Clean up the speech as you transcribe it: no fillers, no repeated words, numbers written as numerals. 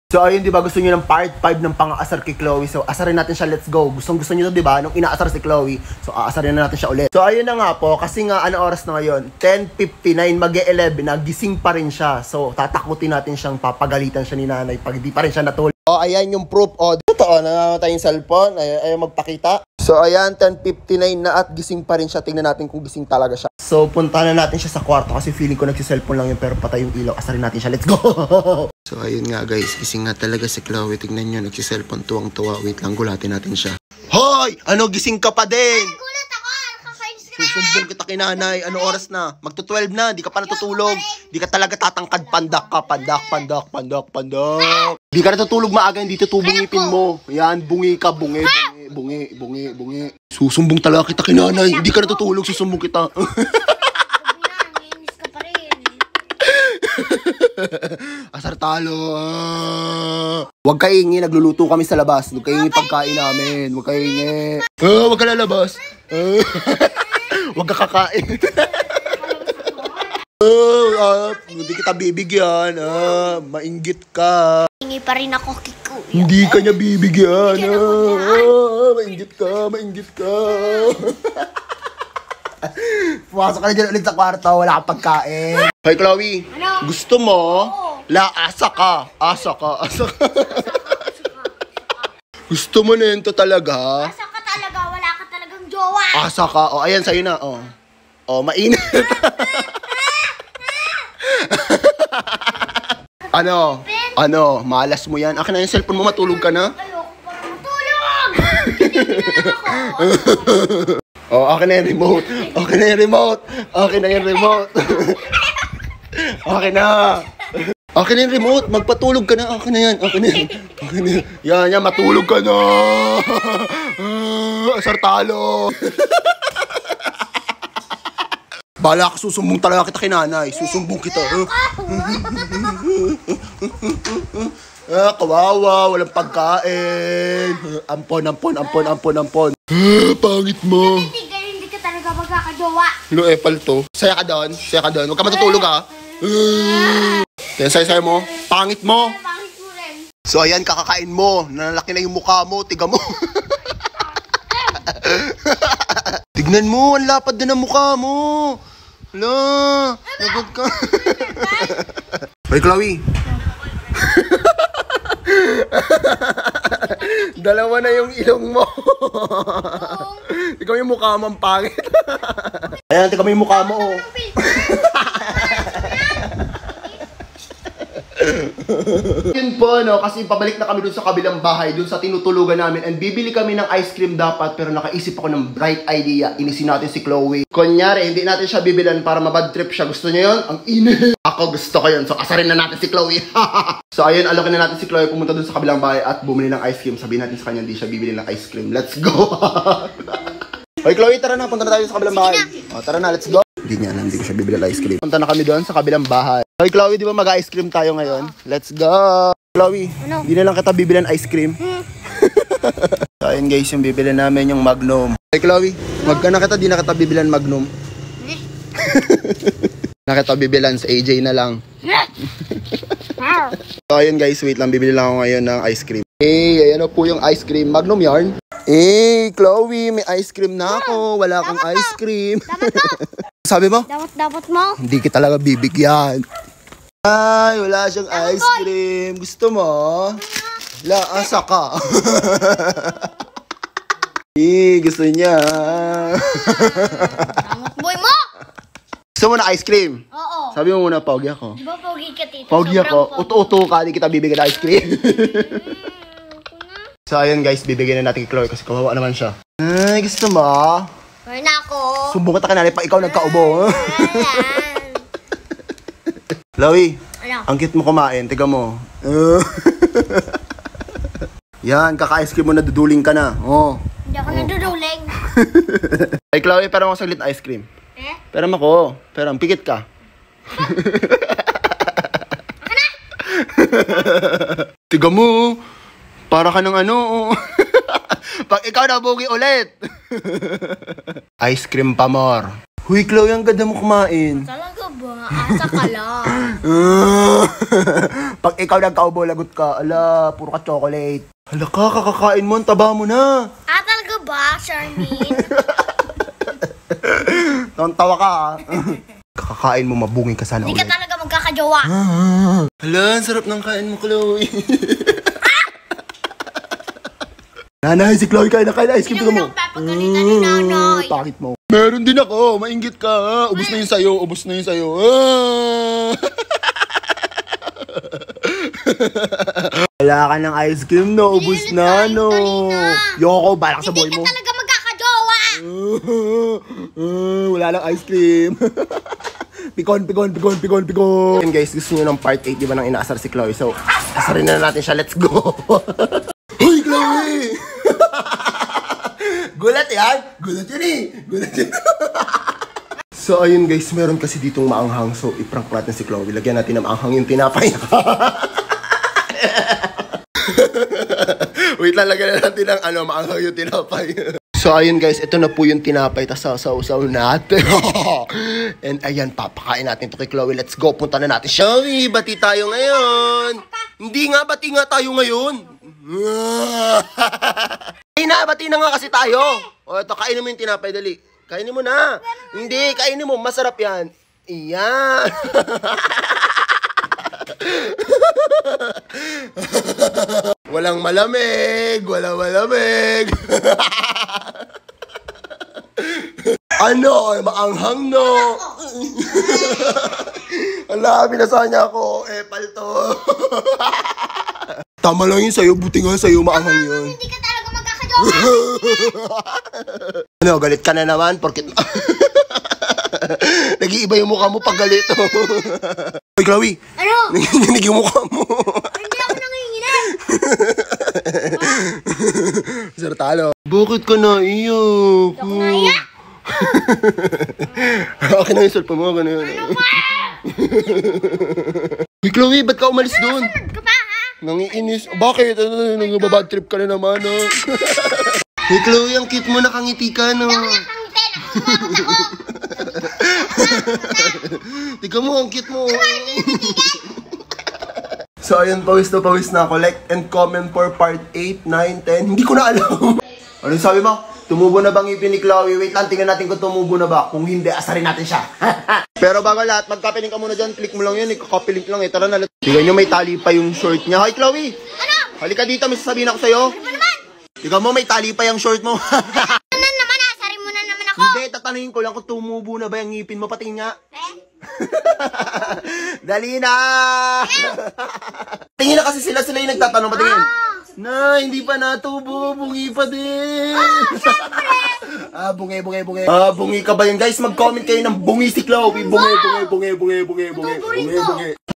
So ayun, di ba gusto niyo ng part 5 ng pang-aasar kay Chloe? So asarin natin siya, let's go. Gusto niyo to, di ba? Nung inaasar si Chloe. So aasarin na natin siya ulit. So ayun na nga po, kasi nga ano oras na ngayon? 10:59, mag-11 na, gising pa rin siya. So tatakutin natin siyang papagalitan siya ni nanay pag di pa rin siya natulog. O ayan yung proof. O totoo, namamatay yung cellphone. Ayaw magpakita. So ayan, 10:59 na at gising pa rin siya. Tingnan natin kung gising talaga siya. So punta na natin siya sa kwarto kasi feeling ko nagsi-cellphone lang yun pero patay yung ilaw. Asarin natin siya, let's go! So ayun nga guys, gising nga talaga si Chloe. Tignan nyo, nagsi-cellphone tuwang-tuwa. Wait lang, gulatin natin siya. Hoy! Ano, gising ka pa din? Gulat ako, kakainis ka na. Susumbong kita kay nanay. Ano oras na? Magto-12 na, di ka pa natutulog. Di ka talaga tatangkad, pandak ka. Pandak. Di ka natutulog maaga, hindi tutubong ngipin mo. Yan, bungi ka, bungi. Susumbong talaga kita kay nanay. Hindi ka natutulog, susumbong kita. Nainis ka pa rin. Asar talo. Huwag kaingi, nagluluto kami sa labas. Huwag kaingi pagkain namin. Huwag kaingi. Huwag ka lalabas. Huwag ka kakain. Hindi kita bibigyan. Mainggit ka. Hingi pa rin ako kay Kuya. Hindi ka niya bibigyan. Mainggit ka. Pumasok ka na dyan ulit sa kwarto. Wala kang pagkain. Hoy, Chloe. Ano? Gusto mo? Oo. Asa ka. Gusto mo na yun to talaga? Asa ka talaga, wala ka talagang jowa. Asa ka. O, ayan, sa'yo na. O, mainit. Ano, malas mo yan. Akin na yung cellphone mo, matulog ka na. Ayoko pa matulog. Titignan ako. Oh, akin na yung remote. Akin na yung remote. Magpatulog ka na. Akin na yan. Yan, matulog ka na. Asar talo. Bala ka, susumbong talaga kita kay nanay. Susumbong kita. Kawawa, walang pagkain. Ampon. Pangit mo. Hindi ka talaga magkakajowa. Epal to. Saya ka doon. Huwag ka matutulog ha. Yan, saya mo. Pangit mo. Pangit mo rin. So ayan, kakakain mo. Nanalaki na yung mukha mo. Tiga mo. Tignan mo, ang lapad na ng mukha mo. Hala, nagod ka. Hoy, Chloe. Dalawa na yung ilong mo. Ikaw yung mukha mo, ang pangit. Ayan, tignan mo yung mukha mo. Yun po, no, kasi pabalik na kami dun sa kabilang bahay, dun sa tinutulugan namin, and bibili kami ng ice cream dapat, pero nakaisip ako ng bright idea. Inisin natin si Chloe. Kunyari, hindi natin siya bibilan para mabad trip siya. Gusto niya yun? Ang init. Ako gusto ko yun. So, asarin na natin si Chloe. So, ayun, alokin na natin si Chloe pumunta dun sa kabilang bahay at bumili ng ice cream. Sabihin natin sa kanya, hindi siya bibili ng ice cream. Let's go. Hoy, Chloe, tara na. Punta na tayo sa kabilang bahay. O, tara na, let's go. Hindi niya alam, hindi ko siya bibili ng ice cream. Punta na kami doon sa kabilang bahay. Hoy, Chloe, di ba mag-ice cream tayo ngayon? Let's go. Chloe, Ano? di na lang kita bibili ng ice cream. So, ayun guys, yung bibili namin yung Magnum. Hoy, Chloe, wag ka na kita, di na kita bibilan Magnum. Nakita bibilan sa AJ na lang. So, ayun guys, wait lang, bibili lang ako ngayon ng ice cream. Ayan po yung ice cream. Magnum yarn. Chloe, may ice cream na ako. Wala akong ice cream. Dapat mo. Sabi mo? Dapat mo. Hindi kita talaga bibigyan. Ay, wala siyang ice cream. Gusto mo? Asa ka. Gusto niya. Damot boy mo. Gusto mo na ice cream? Oo. Sabi mo muna, pogi ako. Di ba pogi ka, tito? Pogi ako. Sobrang Uto-uto ka, di kita bibigyan ng ice cream. So, ayun guys, bibigyan na natin kay Chloe kasi kawawa naman siya. Ay, gusto mo? Meron na ako. Sumbong ka kanali pa ikaw nagkaubo. Ayan. Chloe, Ano? ang cute mo kumain. Tiga mo. Yan, kaka-ice cream mo na, duduling ka na. Hindi ako naduduling. Ay, Chloe, pero ako saglit na ice cream. Pero ako. Pero pikit ka. Tiga mo. Para ka ng ano. Pag ikaw nabugi ulit. Ice cream pa more. Huy, Chloe, ang ganda mo kumain. Talaga ba? Asa ka lang. Pag ikaw nagkaubo, lagot ka. Ala, puro ka chocolate. Hala ka, kakakain mo, ang taba mo na. Talaga ba, Charmin? Tawa ka, ah. Kakakain mo, mabungin ka sana Hindi ka ulit. talaga magkakajowa. Hala, ang sarap ng kain mo, Chloe. Nanay, si Chloe kain na kain na ice cream. Hindi mo lang papagalitan ni nanay. Bakit mo? Meron din ako, mainggit ka. Ubus na yun sa'yo, ubus na yun sa'yo. Wala ka ng ice cream, no? Ubus na, no? Yoko, balak sa boy Hindi mo. ka talaga magkakajowa. Wala lang ice cream. Pikon. And guys, gusto nyo ng part 8, di ba, nang inaasar si Chloe? So, asarin na natin siya. Let's go! Hoy, Chloe! Gulat yan! Gulat yan eh! Gulat yan! So, ayun guys, meron kasi ditong maanghang. So, iprank natin si Chloe. Lagyan natin ng maanghang yung tinapay. Wait lang, lagyan natin ng maanghang yung tinapay. So, ayun guys, ito na po yung tinapay. Tas sausaw natin. And ayan, papakain natin to kay Chloe. Let's go, punta na natin. Chloe, bati tayo ngayon. Hindi nga, bati nga tayo ngayon. Ay na, bati na nga kasi tayo. O, ito, kainin mo yung tinapay, dali. Kainin mo na. Hindi, kainin mo. Masarap yan. Iyan. Walang malamig. Walang malamig. Ano? Maanghang, no? Ala, binasa niya ako. Palto. Tama lang yun sa'yo. Buti nga sa'yo, maanghang yun. Hindi ka talaga magkakajowa. Ano, galit ka na naman? Porkit... Nag-iiba yung mukha mo pag galit. Hoy, Chloe. Ano? Nanginig yung mukha mo. Hindi ako nanginginig. Sir Talo. Bakit ka naiyak? Ako naiyak. Okay na yung cellphone mo. Ano yun? Hoy, Chloe, ba't ka umalis doon? Sunod ka pa, ha? Nangiinis. Bakit? Nang-bad trip ka na naman, no? Hey, Chloe, ang cute mo, nakangiti ka, no? Nakangiti, nakasumagot ako. Tingnan mo, ang cute mo. So, ayun, pawis na ako. Like and comment for part 8, 9, 10. Hindi ko na alam. Ano sabi mo? Tumubo na bang ngipin ni Chloe? Wait lang, tingnan natin kung tumubo na ba. Kung hindi, asarin natin siya. Pero bago lahat, magkapiling ka muna dyan. Click mo lang yun, ikakopiling lang eh. Tara na. Tingnan nyo, may tali pa yung short niya. Hi, Chloe! Ano? Halika dito, may sasabihin ako sa'yo. Ano naman? Tingnan mo, may tali pa yung short mo. Ano naman, asarin mo na naman ako. Hindi, tatanungin ko lang kung tumubo na ba yung ngipin mo. Patingin nga. Dali na! Tingin na kasi sila yung nagtatanong. Patingin. Na, hindi pa natubo. Bungi pa din. Bungi. Bungi ka ba yun? Guys, mag-comment kayo ng bungi si Chloe. Bungi.